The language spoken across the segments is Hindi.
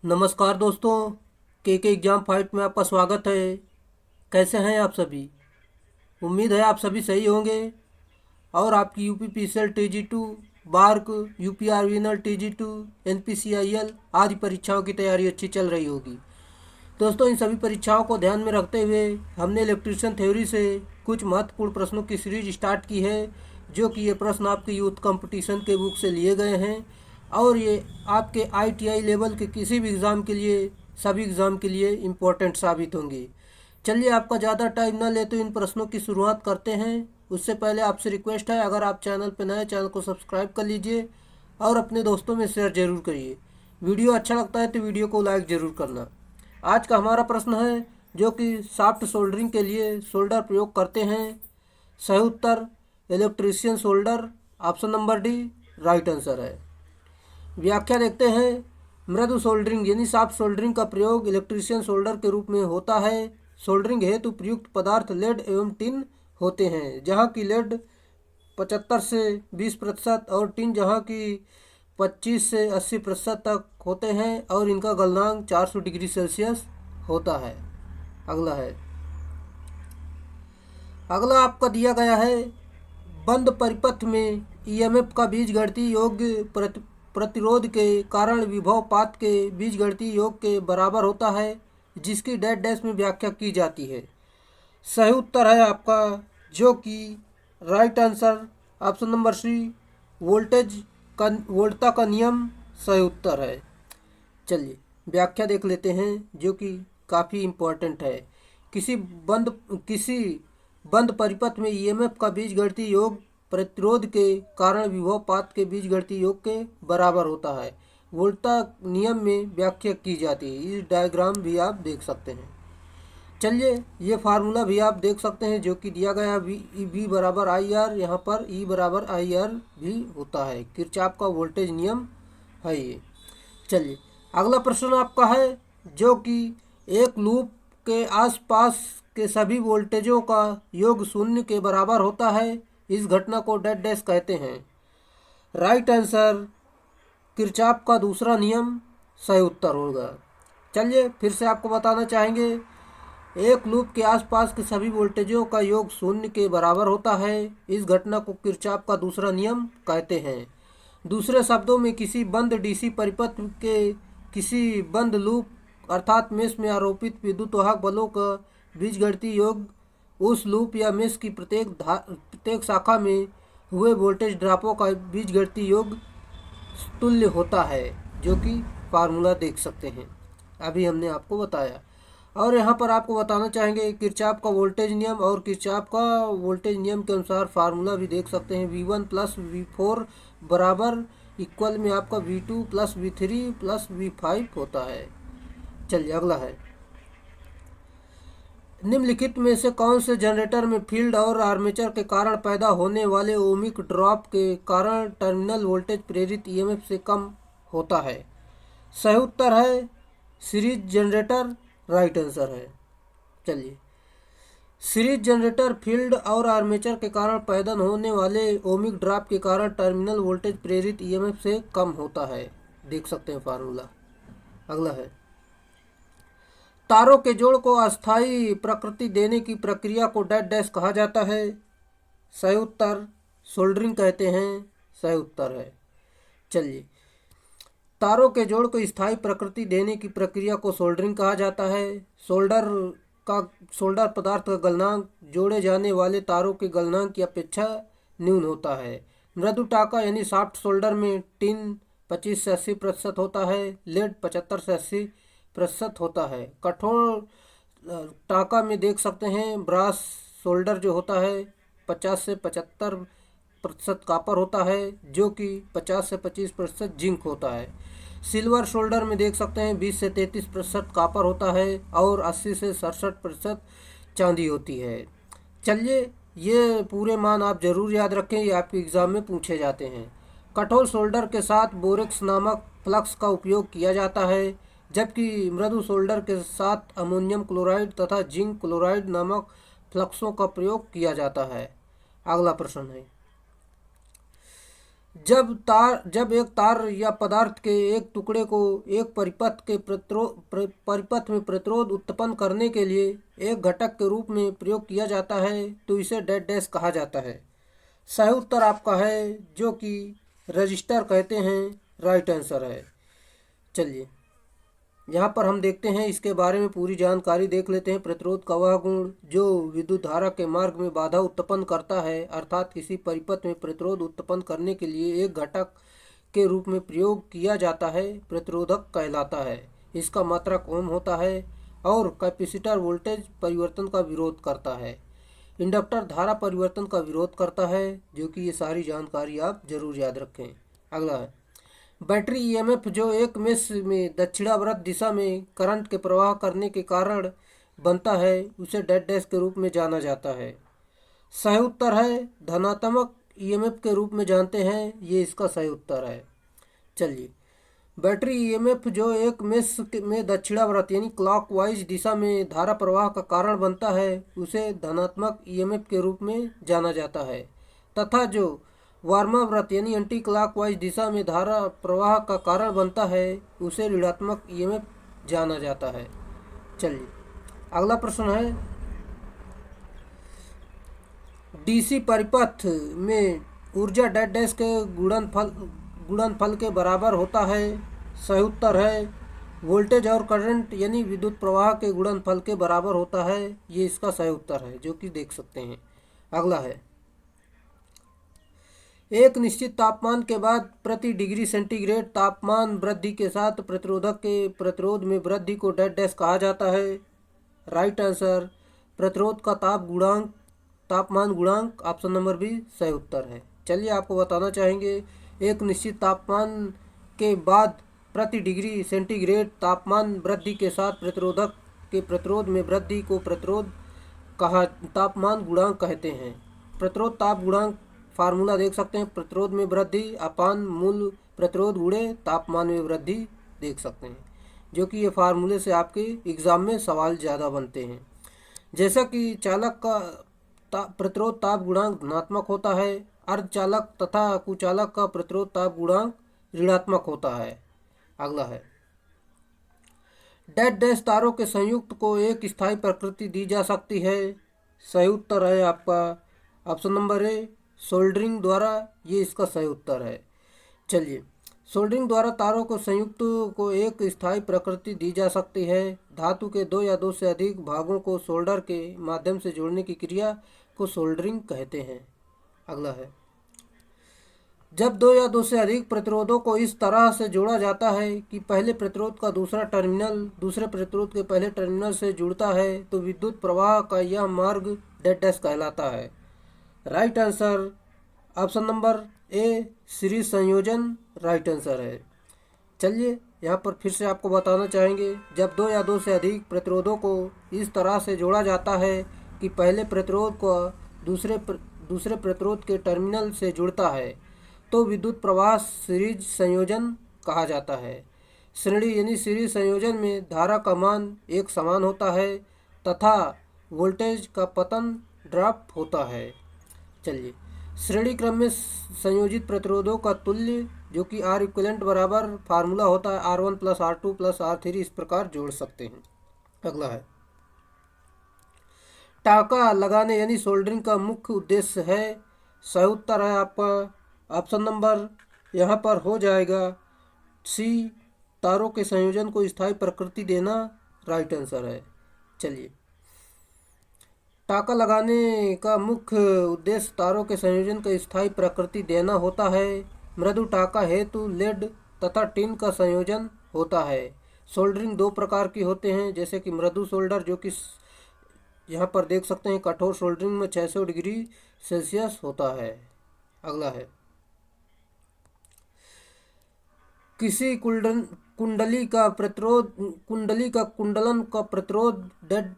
नमस्कार दोस्तों, के एग्ज़ाम फाइट में आपका स्वागत है। कैसे हैं आप सभी? उम्मीद है आप सभी सही होंगे और आपकी UP PCL T G 2, BARC, UPRVNL T G 2, NPCIL आदि परीक्षाओं की तैयारी अच्छी चल रही होगी। दोस्तों, इन सभी परीक्षाओं को ध्यान में रखते हुए हमने इलेक्ट्रीशियन थ्योरी से कुछ महत्वपूर्ण प्रश्नों की सीरीज स्टार्ट की है, जो कि ये प्रश्न आपके यूथ कंपटीशन के बुक से लिए गए हैं और ये आपके आईटीआई लेवल के किसी भी एग्ज़ाम के लिए, सभी एग्ज़ाम के लिए इम्पोर्टेंट साबित होंगे। चलिए, आपका ज़्यादा टाइम ना लेते इन प्रश्नों की शुरुआत करते हैं। उससे पहले आपसे रिक्वेस्ट है, अगर आप चैनल पर नए, चैनल को सब्सक्राइब कर लीजिए और अपने दोस्तों में शेयर ज़रूर करिए। वीडियो अच्छा लगता है तो वीडियो को लाइक ज़रूर करना। आज का हमारा प्रश्न है, जो कि सॉफ्ट सोल्डरिंग के लिए सोल्डर प्रयोग करते हैं। सही उत्तर electrician solder, option number D right answer है। व्याख्या देखते हैं। मृदु सोल्डरिंग यानी सॉफ्ट सोल्डरिंग का प्रयोग इलेक्ट्रीशियन सोल्डर के रूप में होता है। सोल्डरिंग हेतु प्रयुक्त पदार्थ लेड एवं टिन होते हैं, जहाँ की लेड 75 से 20% और टिन जहाँ की 25 से 80% तक होते हैं और इनका गलनांक 400 डिग्री सेल्सियस होता है। अगला आपका दिया गया है, बंद परिपथ में ईएमएफ का बीजगणितीय योग प्रतिरोध के कारण विभव पात के बीजगणितीय योग के बराबर होता है, जिसकी डैश डैश में व्याख्या की जाती है। सही उत्तर है आपका, जो कि right answer option number C Volta का नियम सही उत्तर है। चलिए व्याख्या देख लेते हैं, जो कि काफ़ी इम्पोर्टेंट है। किसी बंद परिपथ में ईएमएफ का बीजगणितीय योग प्रतिरोध के कारण विभव पात के बीजगणितीय योग के बराबर होता है। वोल्टा नियम में व्याख्या की जाती है। इस डायग्राम भी आप देख सकते हैं। चलिए, ये फार्मूला भी आप देख सकते हैं, जो कि दिया गया वी बराबर आई आर, यहाँ पर ई बराबर आई आर भी होता है। किरचॉफ का वोल्टेज नियम है ये। चलिए, अगला प्रश्न आपका है, जो कि एक लूप के आसपास के सभी वोल्टेजों का योग शून्य के बराबर होता है। इस घटना को डैश डैश कहते हैं। राइट आंसर किरचॉफ का दूसरा नियम सही उत्तर होगा। चलिए, फिर से आपको बताना चाहेंगे, एक लूप के आसपास के सभी वोल्टेजों का योग शून्य के बराबर होता है। इस घटना को किरचॉफ का दूसरा नियम कहते हैं। दूसरे शब्दों में, किसी बंद डीसी परिपथ के किसी बंद लूप अर्थात मेष में आरोपित विद्युत वाहक बलों का बीजगणितीय योग उस लूप या मेष की प्रत्येक शाखा में हुए वोल्टेज ड्रॉपों का बीजगणितीय योग तुल्य होता है, जो कि फार्मूला देख सकते हैं, अभी हमने आपको बताया। और यहाँ पर आपको बताना चाहेंगे, किरचॉफ का वोल्टेज नियम और किरचॉफ का वोल्टेज नियम के अनुसार फार्मूला भी देख सकते हैं। V1 प्लस V4 बराबर इक्वल में आपका V2 plus V3 plus V5 होता है। चलिए, अगला है, निम्नलिखित में से कौन से जनरेटर में फील्ड और आर्मेचर के कारण पैदा होने वाले ओमिक ड्रॉप के कारण टर्मिनल वोल्टेज प्रेरित ईएमएफ से कम होता है? सही उत्तर है सीरीज जनरेटर, राइट आंसर है। चलिए, सीरीज जनरेटर फील्ड और आर्मेचर के कारण पैदा होने वाले ओमिक ड्रॉप के कारण टर्मिनल वोल्टेज प्रेरित ईएमएफ से कम होता है। देख सकते हैं फार्मूला। अगला है, तारों के जोड़ को अस्थायी प्रकृति देने की प्रक्रिया को डैश डैश कहा जाता है। सही उत्तर सोल्डरिंग कहते हैं। सही उत्तर है। चलिए, तारों के जोड़ को स्थायी प्रकृति देने की प्रक्रिया को सोल्डरिंग कहा जाता है। सोल्डर पदार्थ का गलनांक जोड़े जाने वाले तारों के गलनांक की अपेक्षा न्यून होता है। मृदु टाका यानी सॉफ्ट सोल्डर में टिन 25 से 80% होता है, लेड 75 से 80% होता है। कठोर टाका में देख सकते हैं, ब्रास सोल्डर जो होता है 50 से 75% कापर होता है, जो कि 50 से 25% जिंक होता है। सिल्वर शोल्डर में देख सकते हैं 20 से 33% कापर होता है और 80 से 67% चांदी होती है। चलिए, ये पूरे मान आप जरूर याद रखें, ये आपके एग्ज़ाम में पूछे जाते हैं। कठोर शोल्डर के साथ बोरेक्स नामक फ्लक्स का उपयोग किया जाता है, जबकि मृदु शोल्डर के साथ अमोनियम क्लोराइड तथा जिंक क्लोराइड नामक फ्लक्सों का प्रयोग किया जाता है। अगला प्रश्न है, जब एक तार या पदार्थ के एक टुकड़े को एक परिपथ में प्रतिरोध उत्पन्न करने के लिए एक घटक के रूप में प्रयोग किया जाता है तो इसे डेड डैश कहा जाता है। सही उत्तर आपका है जो कि रजिस्टर कहते हैं, राइट आंसर है। चलिए यहाँ पर हम देखते हैं इसके बारे में पूरी जानकारी देख लेते हैं। प्रतिरोध का वह गुण जो विद्युत धारा के मार्ग में बाधा उत्पन्न करता है, अर्थात किसी परिपथ में प्रतिरोध उत्पन्न करने के लिए एक घटक के रूप में प्रयोग किया जाता है, प्रतिरोधक कहलाता है। इसका मात्रक ओम होता है और कैपेसिटर वोल्टेज परिवर्तन का विरोध करता है। इंडक्टर धारा परिवर्तन का विरोध करता है, जो कि ये सारी जानकारी आप जरूर याद रखें। अगला है बैटरी ईएमएफ जो एक मेष में दक्षिणावर्त दिशा में करंट के प्रवाह करने के कारण बनता है, उसे डेड डैश के रूप में जाना जाता है। सही उत्तर है धनात्मक ईएमएफ के रूप में जानते हैं, ये इसका सही उत्तर है। चलिए बैटरी ईएमएफ जो एक मेष में दक्षिणावर्त यानी क्लॉकवाइज दिशा में धारा प्रवाह का कारण बनता है, उसे धनात्मक ईएमएफ के रूप में जाना जाता है, तथा जो वार्मावर्त यानी एंटी क्लॉकवाइज दिशा में धारा प्रवाह का कारण बनता है, उसे ऋणात्मक ईएमएफ जाना जाता है। चलिए अगला प्रश्न है डीसी परिपथ में ऊर्जा डेड डैश के गुणनफल के बराबर होता है। सही उत्तर है वोल्टेज और करंट यानी विद्युत प्रवाह के गुणनफल के बराबर होता है, ये इसका सही उत्तर है, जो कि देख सकते हैं। अगला है एक निश्चित तापमान के बाद प्रति डिग्री सेंटीग्रेड तापमान वृद्धि के साथ प्रतिरोधक के प्रतिरोध में वृद्धि को डेड डैश कहा जाता है। राइट आंसर प्रतिरोध का तापमान गुणांक, ऑप्शन नंबर बी सही उत्तर है। चलिए आपको बताना चाहेंगे एक निश्चित तापमान के बाद प्रति डिग्री सेंटीग्रेड तापमान वृद्धि के साथ प्रतिरोधक के प्रतिरोध में वृद्धि को तापमान गुणांक कहते हैं। प्रतिरोध ताप गुणांक फार्मूला देख सकते हैं, प्रतिरोध में वृद्धि अपान मूल प्रतिरोध गुणे तापमान में वृद्धि देख सकते हैं, जो कि ये फार्मूले से आपके एग्जाम में सवाल ज़्यादा बनते हैं। जैसा कि चालक का प्रतिरोध ताप गुणांक धनात्मक होता है, अर्धचालक तथा कुचालक का प्रतिरोध ताप गुणांक ऋणात्मक होता है। अगला है डेड डैश तारों के संयुक्त को एक स्थायी प्रकृति दी जा सकती है। सही उत्तर है आपका ऑप्शन नंबर ए सोल्डरिंग द्वारा, ये इसका सही उत्तर है। चलिए सोल्डरिंग द्वारा तारों को संयुक्त को एक स्थायी प्रकृति दी जा सकती है। धातु के दो या दो से अधिक भागों को सोल्डर के माध्यम से जोड़ने की क्रिया को सोल्डरिंग कहते हैं। अगला है जब दो या दो से अधिक प्रतिरोधों को इस तरह से जोड़ा जाता है कि पहले प्रतिरोध का दूसरा टर्मिनल दूसरे प्रतिरोध के पहले टर्मिनल से जुड़ता है, तो विद्युत प्रवाह का यह मार्ग डेड डैश कहलाता है। Right answer option number A series संयोजन राइट आंसर है। चलिए यहाँ पर फिर से आपको बताना चाहेंगे जब दो या दो से अधिक प्रतिरोधों को इस तरह से जोड़ा जाता है कि पहले प्रतिरोध को दूसरे प्रतिरोध के टर्मिनल से जुड़ता है, तो विद्युत प्रवाह सीरीज संयोजन कहा जाता है। श्रेणी यानी सीरीज संयोजन में धारा का मान एक समान होता है तथा वोल्टेज का पतन ड्रॉप होता है। चलिए श्रेणी क्रम में संयोजित प्रतिरोधों का तुल्य जो कि आर इक्विवेलेंट बराबर फार्मूला होता है R1 + R2 + R3, इस प्रकार जोड़ सकते हैं। अगला है टाँका लगाने यानी सोल्डरिंग का मुख्य उद्देश्य है। सही उत्तर है आपका ऑप्शन नंबर यहाँ पर हो जाएगा सी तारों के संयोजन को स्थायी प्रकृति देना, राइट आंसर है। चलिए टाँका लगाने का मुख्य उद्देश्य तारों के संयोजन को स्थायी प्रकृति देना होता है। मृदु टाँका हेतु लेड तथा टिन का संयोजन होता है। सोल्डरिंग दो प्रकार की होते हैं, जैसे कि मृदु सोल्डर जो कि यहाँ पर देख सकते हैं कठोर सोल्डरिंग में 600 डिग्री सेल्सियस होता है। अगला है किसी कुंडली का कुंडलन का प्रतिरोध डेड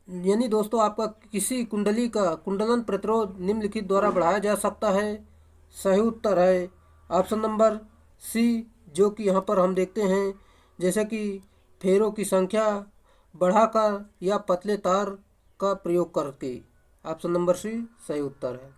यानी दोस्तों आपका किसी कुंडली का कुंडलन प्रतिरोध निम्नलिखित द्वारा बढ़ाया जा सकता है। सही उत्तर है ऑप्शन नंबर सी, जो कि यहाँ पर हम देखते हैं जैसे कि फेरों की संख्या बढ़ाकर या पतले तार का प्रयोग करके। ऑप्शन नंबर सी सही उत्तर है।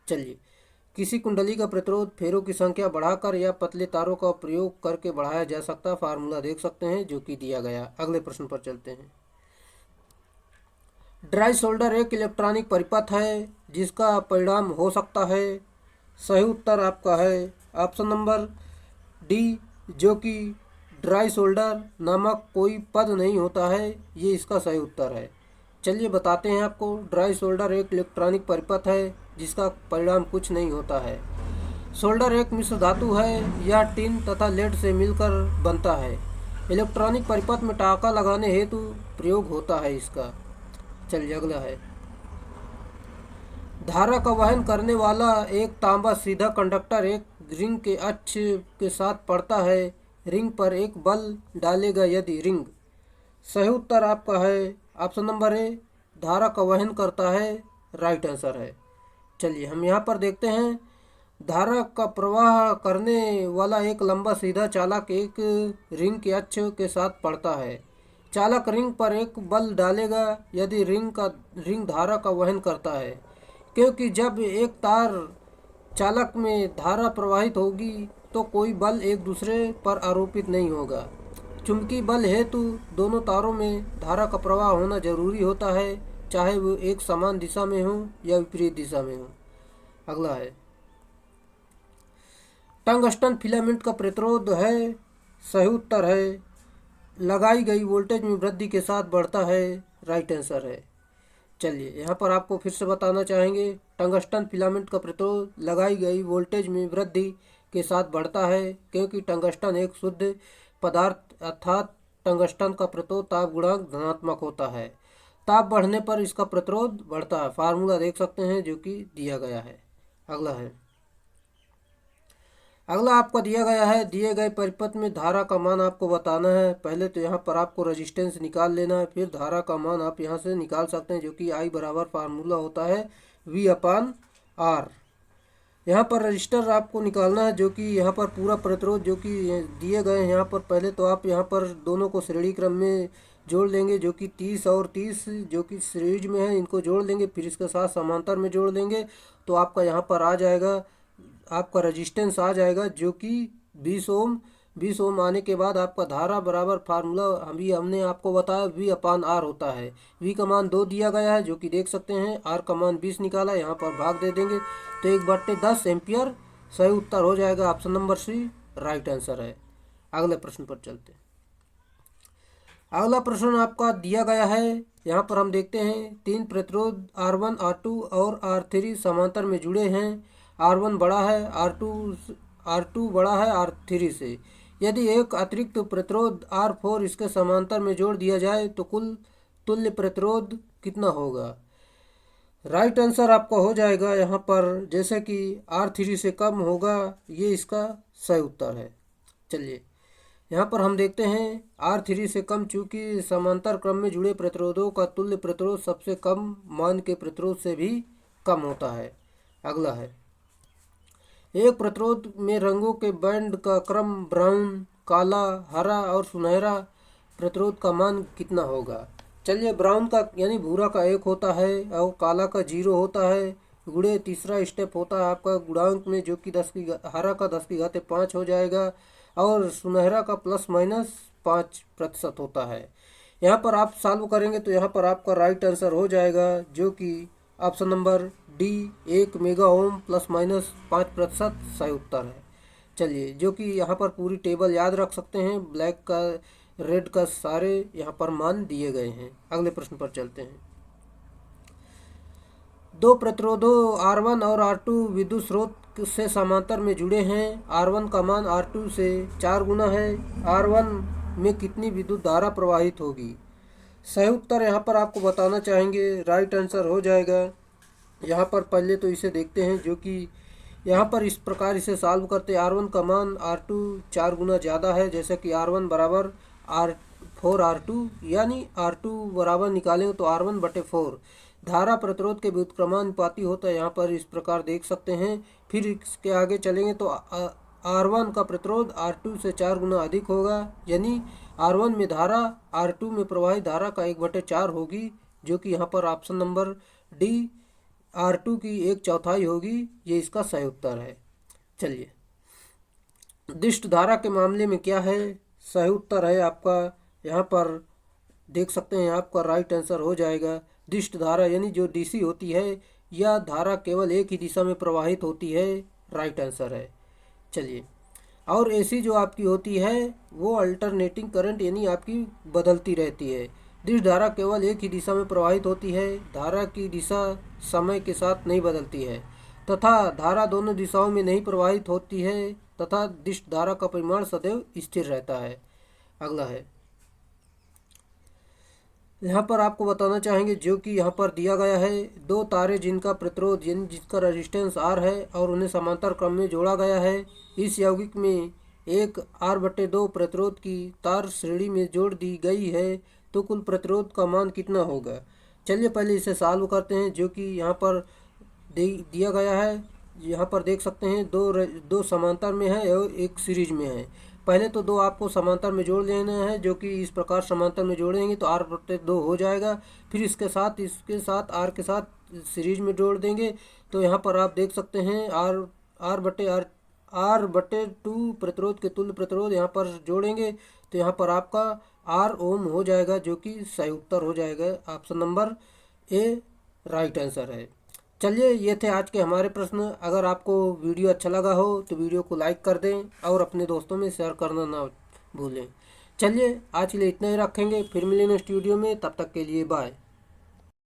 चलिए किसी कुंडली का प्रतिरोध फेरों की संख्या बढ़ाकर या पतले तारों का प्रयोग करके बढ़ाया जा सकता है। फार्मूला देख सकते हैं जो कि दिया गया। अगले प्रश्न पर चलते हैं। ड्राई सोल्डर एक इलेक्ट्रॉनिक परिपथ है जिसका परिणाम हो सकता है। सही उत्तर आपका है ऑप्शन नंबर डी, जो कि ड्राई सोल्डर नामक कोई पद नहीं होता है, ये इसका सही उत्तर है। चलिए बताते हैं आपको। ड्राई सोल्डर एक इलेक्ट्रॉनिक परिपथ है जिसका परिणाम कुछ नहीं होता है। सोल्डर एक मिश्र धातु है, यह टिन तथा लेड से मिलकर बनता है। इलेक्ट्रॉनिक परिपथ में टाँका लगाने हेतु प्रयोग होता है इसका। चलिए अगला है। धारा का वहन करने वाला एक तांबा सीधा कंडक्टर एक रिंग के अक्ष के साथ पड़ता है। रिंग पर एक बल डालेगा यदि रिंग। सही उत्तर आपका है ऑप्शन नंबर ए, धारा का वहन करता है, राइट आंसर है। चलिए हम यहाँ पर देखते हैं। धारा का प्रवाह करने वाला एक लंबा सीधा चालक एक रिंग के अक्ष के साथ पड़ता है। चालक रिंग पर एक बल डालेगा यदि रिंग धारा का वहन करता है, क्योंकि जब एक तार चालक में धारा प्रवाहित होगी तो कोई बल एक दूसरे पर आरोपित नहीं होगा। चुंबकीय बल हेतु दोनों तारों में धारा का प्रवाह होना जरूरी होता है, चाहे वो एक समान दिशा में हो या विपरीत दिशा में हो। अगला है। टंगस्टन फिलामेंट का प्रतिरोध है। सही उत्तर है। लगाई गई वोल्टेज में वृद्धि के साथ बढ़ता है, राइट आंसर है। चलिए यहाँ पर आपको फिर से बताना चाहेंगे। टंगस्टन फिलामेंट का प्रतिरोध लगाई गई वोल्टेज में वृद्धि के साथ बढ़ता है, क्योंकि टंगस्टन एक शुद्ध पदार्थ अर्थात टंगस्टन का प्रतिरोध ताप गुणांक धनात्मक होता है। ताप बढ़ने पर इसका प्रतिरोध बढ़ता है। फार्मूला देख सकते हैं जो कि दिया गया है। अगला है। अगला आपका दिया गया है, दिए गए परिपथ में धारा का मान आपको बताना है। पहले तो यहाँ पर आपको रेजिस्टेंस निकाल लेना है, फिर धारा का मान आप यहाँ से निकाल सकते हैं, जो कि I बराबर फार्मूला होता है V/R। यहाँ पर रजिस्टर आपको निकालना है, जो कि यहाँ पर पूरा प्रतिरोध जो कि दिए गए हैं यहाँ पर। पहले तो आप यहाँ पर दोनों को श्रेणी क्रम में जोड़ लेंगे, जो कि 30 और 30 जो कि सीरीज में है, इनको जोड़ लेंगे, फिर इसके साथ समांतर में जोड़ लेंगे तो आपका यहाँ पर आ जाएगा, आपका रेजिस्टेंस आ जाएगा जो कि 20 ओम। 20 ओम आने के बाद आपका धारा बराबर फार्मूला हमने आपको बताया V/R होता है। V का मान 2 दिया गया है जो कि देख सकते हैं, R का मान 20 निकाला, यहाँ पर भाग दे देंगे तो 1/10 एम्पियर सही उत्तर हो जाएगा। Option number C right answer है। अगले प्रश्न पर चलते हैं। अगला प्रश्न आपका दिया गया है, यहाँ पर हम देखते हैं 3 प्रतिरोध R1, R2 और R3 समांतर में जुड़े हैं। R1 बड़ा है, R2 बड़ा है R3 से। यदि एक अतिरिक्त प्रतिरोध R4 इसके समांतर में जोड़ दिया जाए तो कुल तुल्य प्रतिरोध कितना होगा। राइट आंसर आपका हो जाएगा यहाँ पर, जैसे कि R3 से कम होगा, ये इसका सही उत्तर है। चलिए यहाँ पर हम देखते हैं R3 से कम, चूँकि समांतर क्रम में जुड़े प्रतिरोधों का तुल्य प्रतिरोध सबसे कम मान के प्रतिरोध से भी कम होता है। अगला है। एक प्रतिरोध में रंगों के बैंड का क्रम ब्राउन, काला, हरा और सुनहरा प्रतिरोध का मान कितना होगा। चलिए ब्राउन का यानी भूरा का 1 होता है और काला का 0 होता है। गुणे तीसरा स्टेप होता है आपका गुणांक में, जो कि हरा का 10⁵ हो जाएगा और सुनहरा का ±5% होता है। यहाँ पर आप सॉल्व करेंगे तो यहाँ पर आपका राइट आंसर हो जाएगा, जो कि option number D 1 mega ohm ±5% सही उत्तर है। चलिए जो कि यहाँ पर पूरी टेबल याद रख सकते हैं, ब्लैक का रेड का सारे यहाँ पर मान दिए गए हैं। अगले प्रश्न पर चलते हैं। 2 प्रतिरोधों R1 और R2 विद्युत स्रोत से समांतर में जुड़े हैं। R1 का मान R2 से 4 गुना है। R1 में कितनी विद्युत धारा प्रवाहित होगी। सही उत्तर यहाँ पर आपको बताना चाहेंगे, राइट आंसर हो जाएगा। यहाँ पर पहले तो इसे देखते हैं, जो कि यहाँ पर इस प्रकार इसे सॉल्व करते हैं। R1 का मान R2 4 गुना ज़्यादा है, जैसे कि R1 बराबर R4R2, यानी R2 बराबर निकालेंगे तो R1/4 धारा प्रतिरोध के व्युत्क्रमानुपाती होता है। यहाँ पर इस प्रकार देख सकते हैं। फिर इसके आगे चलेंगे तो R1 का प्रतिरोध R2 से 4 गुना अधिक होगा, यानी R1 में धारा R2 में प्रवाहित धारा का 1/4 होगी, जो कि यहाँ पर ऑप्शन नंबर डी R2 की 1/4 होगी। ये इसका सही उत्तर है। चलिए, दिष्ट धारा के मामले में क्या है? सही उत्तर है आपका, यहाँ पर देख सकते हैं, आपका राइट आंसर हो जाएगा। दिष्ट धारा यानी जो डीसी होती है, यह धारा केवल एक ही दिशा में प्रवाहित होती है। राइट आंसर है। चलिए, और एसी जो आपकी होती है वो अल्टरनेटिंग करंट यानी आपकी बदलती रहती है। दिश धारा केवल एक ही दिशा में प्रवाहित होती है। धारा की दिशा समय के साथ नहीं बदलती है तथा धारा दोनों दिशाओं में नहीं प्रवाहित होती है तथा दिश धारा का परिमाण सदैव स्थिर रहता है। अगला है, यहाँ पर आपको बताना चाहेंगे जो कि यहाँ पर दिया गया है, दो तारे जिनका प्रतिरोध यानी जिसका रेजिस्टेंस R है और उन्हें समांतर क्रम में जोड़ा गया है। इस यौगिक में एक R/2 प्रतिरोध की तार श्रेणी में जोड़ दी गई है, तो कुल प्रतिरोध का मान कितना होगा? चलिए पहले इसे सॉल्व करते हैं, जो कि यहाँ पर दिया गया है। यहाँ पर देख सकते हैं दो समांतर में है और एक सीरीज में है। पहले तो दो आपको समांतर में जोड़ लेना है, जो कि इस प्रकार समांतर में जोड़ेंगे तो R/2 हो जाएगा। फिर इसके साथ R के साथ सीरीज में जोड़ देंगे तो यहाँ पर आप देख सकते हैं R/2 प्रतिरोध के तुल्य प्रतिरोध यहाँ पर जोड़ेंगे तो यहाँ पर आपका R ओम हो जाएगा, जो कि सही उत्तर हो जाएगा। Option number A right answer है। चलिए, ये थे आज के हमारे प्रश्न। अगर आपको वीडियो अच्छा लगा हो तो वीडियो को लाइक कर दें और अपने दोस्तों में शेयर करना ना भूलें। चलिए, आज के लिए इतना ही रखेंगे, फिर मिलेंगे स्टूडियो में, तब तक के लिए बाय।